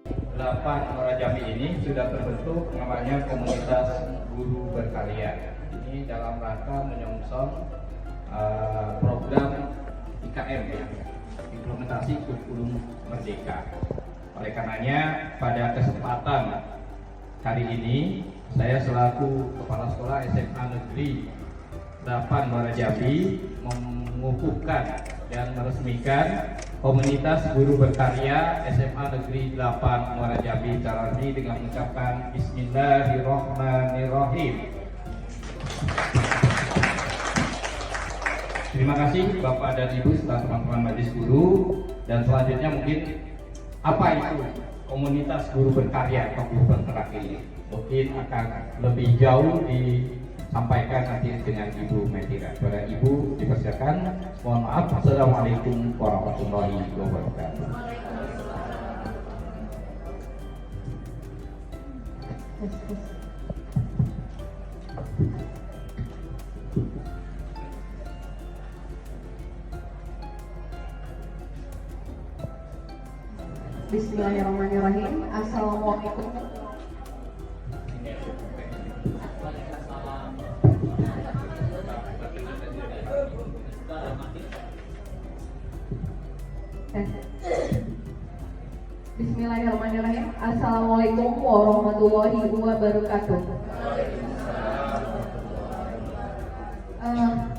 8 Muara Jambi ini sudah terbentuk namanya komunitas guru berkarya. Ini dalam rangka menyongsong program IKM ya, implementasi kurikulum merdeka. Oleh karenanya pada kesempatan hari ini saya selaku Kepala Sekolah SMA Negeri 8 Muara Jambi mengukuhkan dan meresmikan komunitas guru berkarya SMA Negeri 8 Muara Jambi secara resmi dengan mengucapkan Bismillahirrahmanirrahim. Terima kasih Bapak dan Ibu serta teman-teman Majelis Guru, dan selanjutnya mungkin apa itu komunitas guru berkarya atau guru bergerak ini mungkin akan lebih jauh disampaikan nanti dengan Ibu Metira. Kepada Ibu dipersilakan. Mohon maaf. Assalamualaikum warahmatullahi wabarakatuh. Bismillahirrahmanirrahim. Assalamualaikum. Bismillahirrahmanirrahim. Assalamualaikum warahmatullahi wabarakatuh.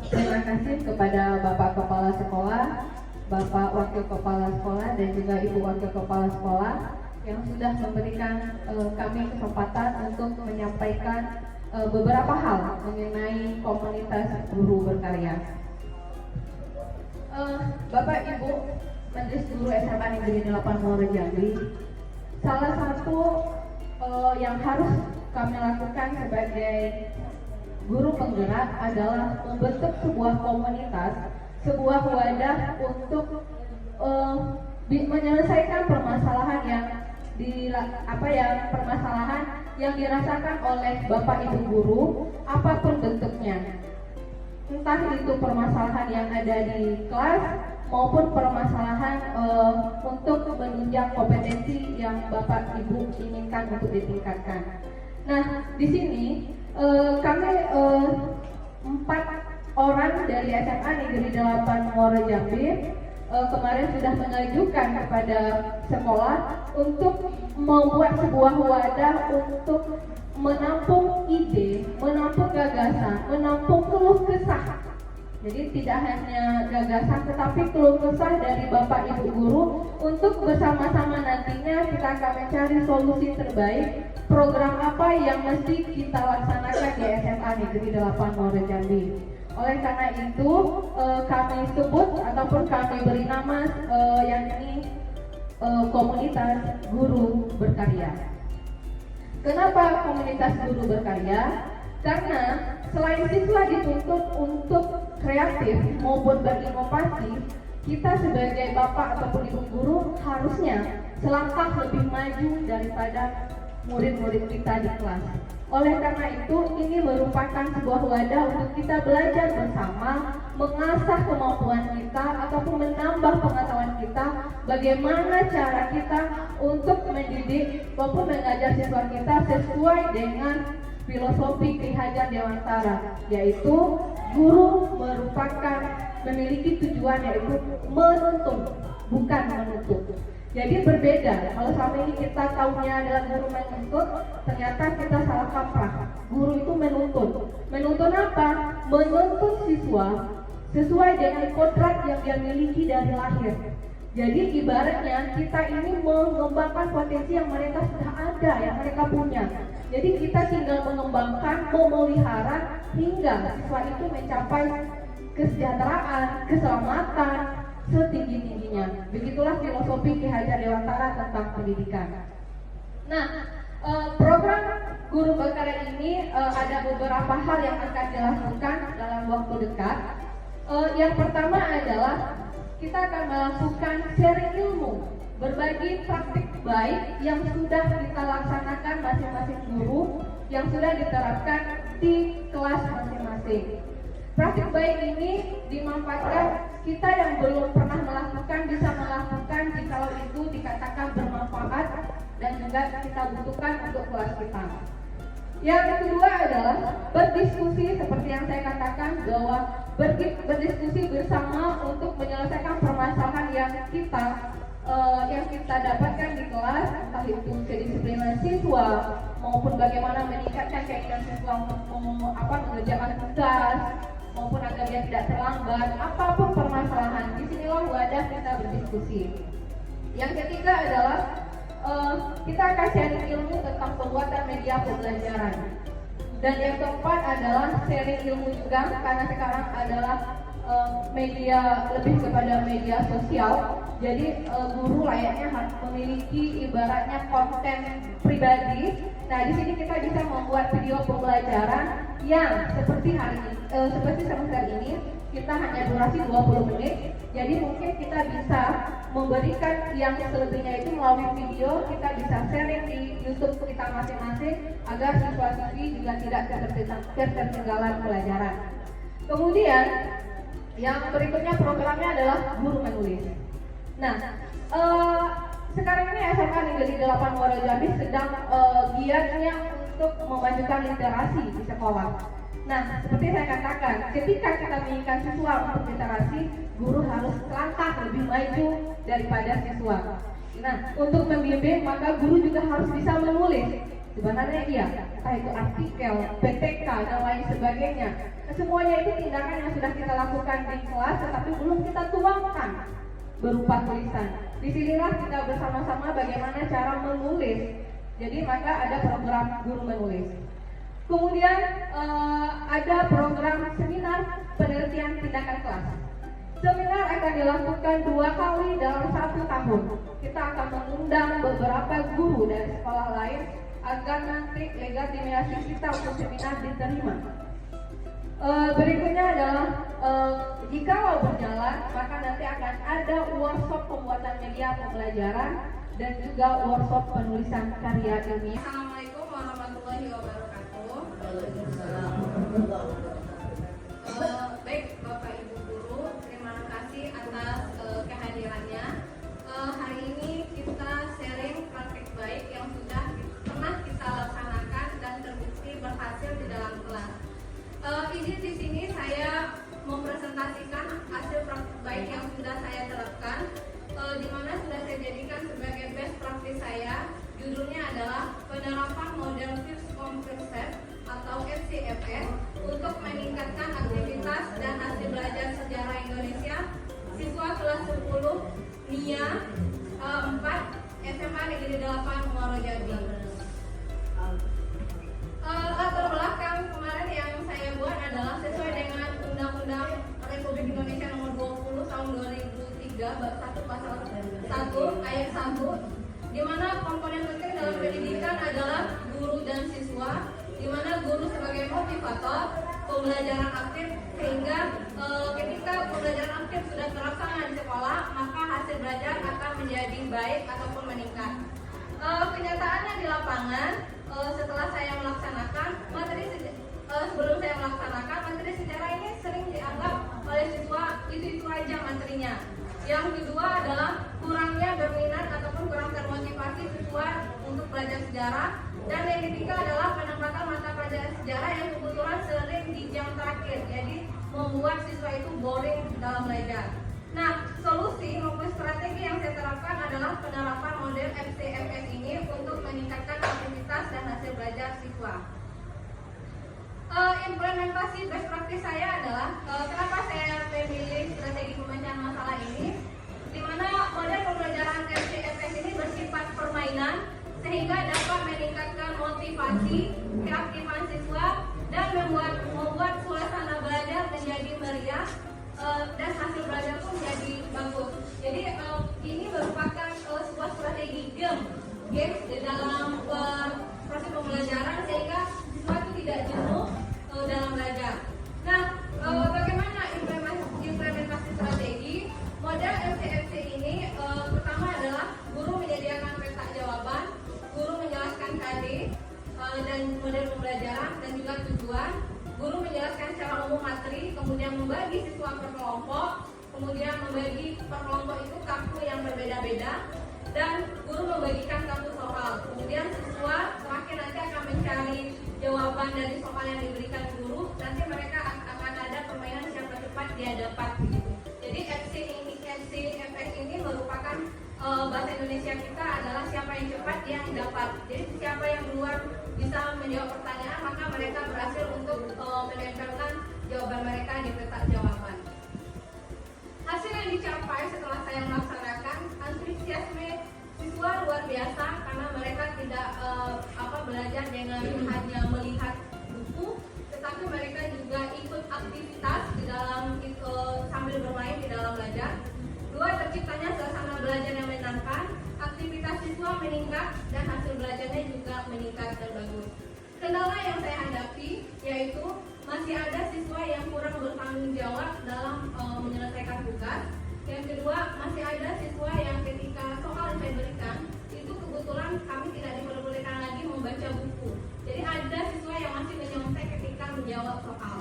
Terima kasih kepada Bapak Kepala Sekolah, Bapak Wakil Kepala Sekolah, dan juga Ibu Wakil Kepala Sekolah yang sudah memberikan kami kesempatan untuk menyampaikan beberapa hal mengenai komunitas guru berkarya. Bapak Ibu Majelis Guru SMA Negeri 8 Muara Jambi, salah satu yang harus kami lakukan sebagai guru penggerak adalah membentuk sebuah komunitas, sebuah wadah untuk menyelesaikan permasalahan yang dirasakan oleh Bapak Ibu guru, apapun bentuknya. Entah itu permasalahan yang ada di kelas maupun permasalahan untuk menunjang kompetensi yang Bapak Ibu inginkan untuk ditingkatkan. Nah, di sini kami 4 orang dari SMA Negeri 8 Muara Jambi kemarin sudah mengajukan kepada sekolah untuk membuat sebuah wadah untuk menampung ide, menampung gagasan, menampung keluh kesah. Jadi tidak hanya gagasan tetapi keluh kesah dari Bapak Ibu guru untuk bersama-sama nantinya kita akan mencari solusi terbaik, program apa yang mesti kita laksanakan di SMA Negeri 8 Muara Jambi. Oleh karena itu kami sebut ataupun kami beri nama yang ini komunitas guru berkarya. Kenapa komunitas guru berkarya? Karena selain siswa dituntut untuk kreatif maupun berinovasi, kita sebagai bapak ataupun ibu guru harusnya selangkah lebih maju daripada murid-murid kita di kelas. Oleh karena itu, ini merupakan sebuah wadah untuk kita belajar bersama, mengasah kemampuan kita ataupun menambah pengetahuan kita, bagaimana cara kita untuk mendidik maupun mengajar siswa kita sesuai dengan filosofi Ki Hajar Dewantara, yaitu guru memiliki tujuan yaitu menuntun, bukan menuntut. Jadi berbeda. Kalau selama ini kita tahunya adalah guru menuntut, ternyata kita salah kaprah. Guru itu menuntun. Menuntun apa? Menuntun siswa sesuai dengan kodrat yang dia miliki dari lahir. Jadi ibaratnya kita ini mengembangkan potensi yang mereka sudah ada, yang mereka punya. Jadi kita tinggal mengembangkan, memelihara hingga siswa itu mencapai kesejahteraan, keselamatan setinggi-tingginya. Begitulah filosofi Ki Hajar Dewantara tentang pendidikan. Nah, program guru berkarya ini ada beberapa hal yang akan dilakukan dalam waktu dekat. Yang pertama adalah kita akan melakukan sharing ilmu, berbagi praktik baik yang sudah kita laksanakan masing-masing guru, yang sudah diterapkan di kelas masing-masing. Praktik baik ini dimanfaatkan kita yang belum pernah melakukan bisa melakukan jikalau itu dikatakan bermanfaat dan juga kita butuhkan untuk kelas kita. Yang kedua adalah berdiskusi, seperti yang saya katakan bahwa berdiskusi bersama untuk menyelesaikan permasalahan yang kita dapatkan di kelas, entah itu kedisiplinan siswa maupun bagaimana meningkatkan keinginan siswa untuk mengerjakan tugas maupun agar dia tidak terlambat. Apapun permasalahan, disinilah wadah kita berdiskusi. Yang ketiga adalah kita akan sharing ilmu tentang pembuatan media pembelajaran. Dan yang keempat adalah sharing ilmu juga, karena sekarang adalah media lebih kepada media sosial. Jadi guru layaknya harus memiliki ibaratnya konten pribadi. Nah, di sini kita bisa membuat video pembelajaran yang seperti seperti semester ini kita hanya durasi 20 menit. Jadi mungkin kita bisa memberikan yang selebihnya itu melalui video, kita bisa sharing di YouTube kita masing-masing agar siswa-siswi juga tidak ketertinggalan pelajaran. Kemudian yang berikutnya programnya adalah guru menulis. Nah, sekarang ini SMA Negeri 8 Muaro Jambi sedang giatnya untuk memajukan literasi di sekolah. Nah, seperti saya katakan, ketika kita menginginkan siswa untuk literasi, guru harus selangkah lebih maju daripada siswa. Nah, untuk membimbing maka guru juga harus bisa menulis. Sebenarnya iya, entah itu artikel, PTK dan lain sebagainya. Nah, semuanya itu tindakan yang sudah kita lakukan di kelas, tetapi belum kita tuangkan berupa tulisan. Disinilah kita bersama-sama bagaimana cara menulis. Jadi maka ada program guru menulis. Kemudian ada program seminar penelitian tindakan kelas. Seminar akan dilakukan 2 kali dalam 1 tahun. Kita akan mengundang beberapa guru dari sekolah lain agar nanti legitimasi kita untuk seminar diterima. Berikutnya adalah jikalau berjalan maka nanti akan ada workshop pembuatan media pembelajaran dan juga workshop penulisan karya ilmiah. Assalamualaikum warahmatullahi wabarakatuh. Baik Bapak Ibu Guru, terima kasih atas kehadirannya. Hari ini kita sharing praktik baik yang sudah pernah kita laksanakan dan terbukti berhasil di dalam kelas. Izin di sini saya mempresentasikan hasil praktik baik yang sudah saya terapkan, di mana sudah saya jadikan sebagai best practice saya. Judulnya adalah penerapan model fixed concept atau FCFS untuk meningkatkan aktivitas dan hasil belajar sejarah Indonesia siswa kelas 10 NIA 4 SMA Negeri 8 Muaro Jambi. Latar belakang kemarin yang saya buat adalah sesuai dengan Undang-Undang Republik Indonesia Nomor 20 Tahun 2003 Bab 1 Pasal 1 Ayat 1, di mana komponen penting dalam pendidikan adalah guru dan siswa, di mana guru sebagai motivator pembelajaran aktif, sehingga ketika pembelajaran aktif sudah terlaksana di sekolah maka hasil belajar akan menjadi baik ataupun meningkat. Kenyataannya di lapangan, setelah saya melaksanakan materi sebelum saya melaksanakan materi sejarah ini sering dianggap oleh siswa itu aja materinya. Yang kedua adalah kurangnya berminat ataupun kurang termotivasi siswa untuk belajar sejarah, dan yang ketiga adalah penempatan mata pelajaran sejarah yang kebetulan sering di jam terakhir, jadi membuat siswa itu boring dalam belajar. Nah, solusi maupun strategi yang saya terapkan adalah penerapan model FCFS ini untuk meningkatkan aktivitas dan hasil belajar siswa. Implementasi best practice saya adalah kenapa saya memilih strategi pemecahan masalah ini, di mana model pembelajaran FCFS ini bersifat permainan sehingga dapat meningkatkan motivasi, keaktifan siswa dan membuat suasana belajar menjadi meriah dan hasil belajar pun menjadi bagus. Jadi ini merupakan sebuah strategi game di dalam proses pembelajaran sehingga siswa itu tidak jenuh dalam belajar. Nah, bagaimana implementasi strategi model FCFC ini? Pertama adalah guru menyediakan peta jawaban, guru menjelaskan KD dan model pembelajaran dan juga tujuan. Guru menjelaskan secara umum materi, kemudian membagi siswa per kelompok, kemudian membagi per kelompok itu kartu yang berbeda-beda. dan guru membagikan satu soal. Kemudian siswa semakin nanti akan mencari jawaban dari soal yang diberikan guru. Nanti mereka akan ada permainan siapa cepat dia dapat gitu. Jadi FCFX ini merupakan bahasa Indonesia kita adalah siapa yang cepat dia yang dapat. Jadi siapa yang duluan bisa menjawab pertanyaan maka mereka berhasil untuk menempelkan jawaban mereka di peta jawaban. Hasil yang dicapai setelah saya melaksanakan, antusiasme siswa luar biasa karena mereka tidak belajar dengan hanya melihat buku, tetapi mereka juga ikut aktivitas di dalam sambil bermain di dalam belajar. 2. Terciptanya suasana belajar yang menyenangkan, aktivitas siswa meningkat dan hasil belajarnya juga meningkat dan bagus. Kendala yang saya hadapi yaitu masih ada siswa yang kurang bertanggung jawab dalam menyelesaikan tugas. Yang kedua, masih ada siswa yang ketika soal yang saya berikan itu kebetulan kami tidak diperbolehkan lagi membaca buku. Jadi ada siswa yang masih menyontek ketika menjawab soal.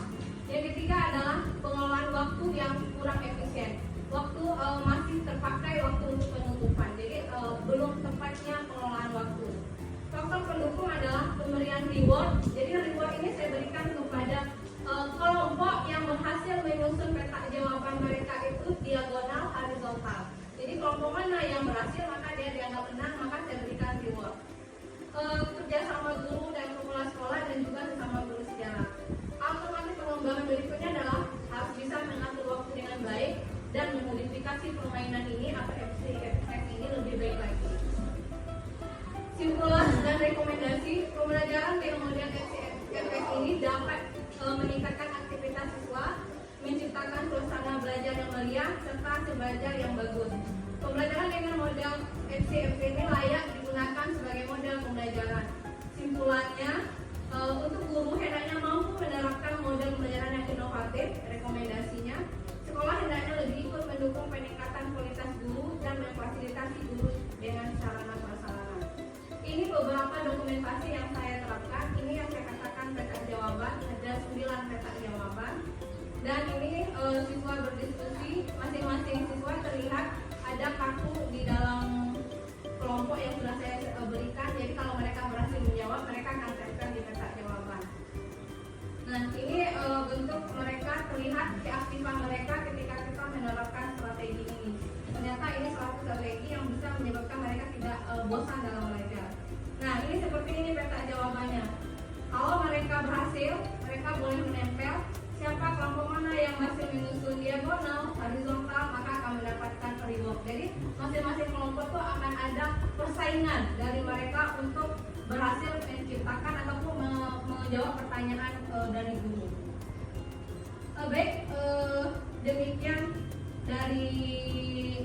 Yang ketiga adalah pengelolaan waktu yang kurang efisien. Waktu masih terpakai waktu untuk penutupan. Jadi belum tepatnya pengelolaan waktu. Faktor pendukung adalah pemberian reward. Jadi reward ini saya berikan kepada kelompok yang berhasil menyusun peta jawaban mereka itu diagonal horizontal. Jadi kelompok mana yang berhasil maka dia dianggap menang, maka saya berikan reward. Kerjasama guru dan kepala sekolah dan juga sesama guru sejarah. Alternatif pengembangan berikutnya adalah harus bisa mengatur waktu dengan baik dan memodifikasi permainan ini atau FCFX ini lebih baik lagi. Simpulan dan rekomendasi, pembelajaran dengan model FCFX ini dapat meningkatkan aktivitas siswa, menciptakan suasana belajar yang meriah, serta hasil belajar yang bagus. Pembelajaran dengan model FCFX ini layak digunakan sebagai model pembelajaran. Simpulannya, untuk guru hendaknya mampu menerapkan model pembelajaran yang inovatif. Rekomendasinya, sekolah hendaknya lebih ikut mendukung peningkatan kualitas guru dan memfasilitasi guru dengan sarana prasarana. Ini beberapa dokumentasi yang saya terapkan. Ini yang saya katakan peta jawaban, ada 9 peta jawaban. Dan ini siswa berdiskusi, masing-masing siswa terlihat ada kartu di dalam kelompok yang sudah saya berikan. Jadi kalau mereka berhasil menjawab, mereka akan tempel di peta jawaban. Nah, ini bentuk mereka terlihat keaktifan mereka ketika kita menerapkan strategi ini. Ternyata ini suatu strategi yang bisa menyebabkan mereka tidak bosan dalam belajar. Nah, ini seperti ini peta jawabannya. Kalau mereka berhasil, mereka boleh menempel. Siapa kelompok mana yang masih menyusun diagonal, horizontal, maka akan mendapatkan reward. Jadi masing-masing kelompok itu akan ada persaingan dari mereka untuk berhasil menciptakan ataupun menjawab pertanyaan dari guru. Demikian dari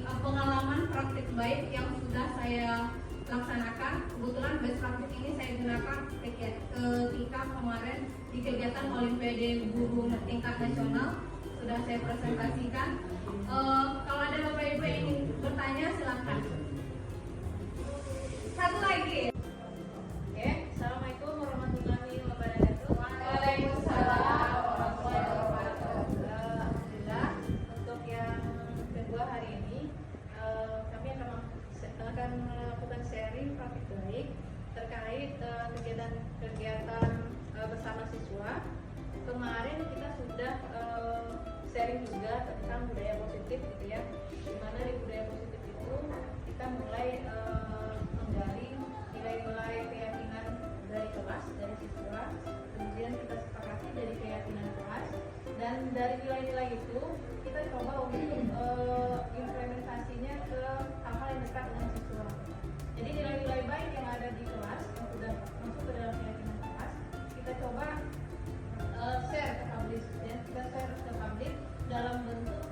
pengalaman praktik baik yang sudah saya laksanakan. Kebetulan best practice ini saya gunakan ketika kemarin di kegiatan Olimpiade Guru tingkat nasional sudah saya presentasikan. Kalau ada Bapak Ibu yang ingin bertanya silakan. Satu lagi. Oke, Assalamualaikum warahmatullahi wabarakatuh. Waalaikumsalam warahmatullahi wabarakatuh. Alhamdulillah, untuk yang kedua hari ini kami akan melakukan sharing praktik baik terkait kegiatan bersama siswa. Kemarin kita sudah sharing juga tentang budaya positif gitu ya. Dimana di budaya positif itu kita mulai menggali nilai-nilai keyakinan dari kelas, dari siswa. Kemudian kita sepakati dari keyakinan kelas, dan dari nilai-nilai itu kita coba untuk implementasinya ke hal-hal yang dekat dengan siswa. Jadi nilai-nilai baik yang ada di kelas yang sudah masuk ke dalam keyakinan kelas, kita coba share ke publik, ya. Kita share ke publik dalam bentuk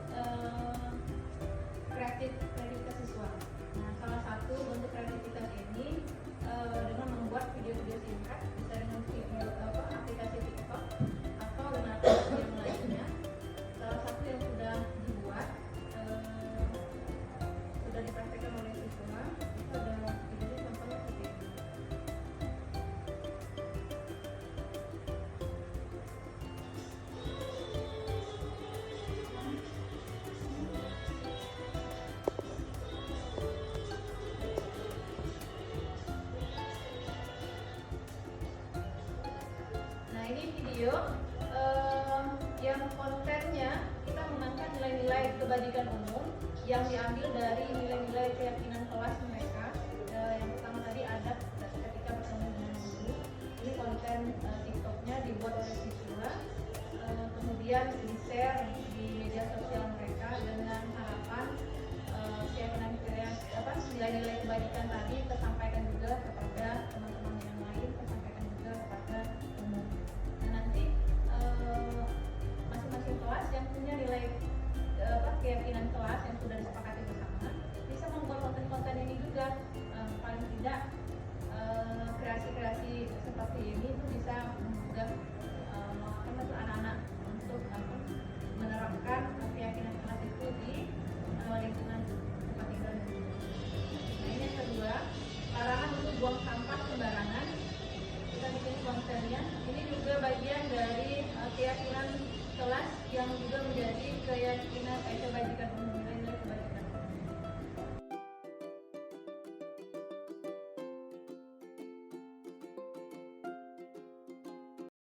video yang kontennya kita mengangkat nilai-nilai kebajikan umum yang diambil dari nilai-nilai keyakinan kelas mereka. Yang pertama tadi adab ketika bertemu dengan guru. Ini konten TikToknya dibuat oleh siswa, kemudian di-share di media sosial mereka dengan harapan keyakinan nilai-nilai kebajikan tadi tersampaikan juga kepada teman-teman yang lain, tersampaikan juga kepada umum. Nah, nanti masing-masing kelas yang punya nilai keyakinan kelas yang sudah disepakati bersama bisa membuat konten-konten ini juga. Paling tidak kreasi-kreasi seperti ini itu bisa menggugah anak-anak untuk menerapkan keyakinan kelas itu di lingkungan tempat tinggal. Nah, ini yang kedua, larangan untuk buang sampah sembarangan. Kita bikin kontennya. Ini juga bagian dari keyakinan kelas yang juga menjadi keyakinan kebajikan umum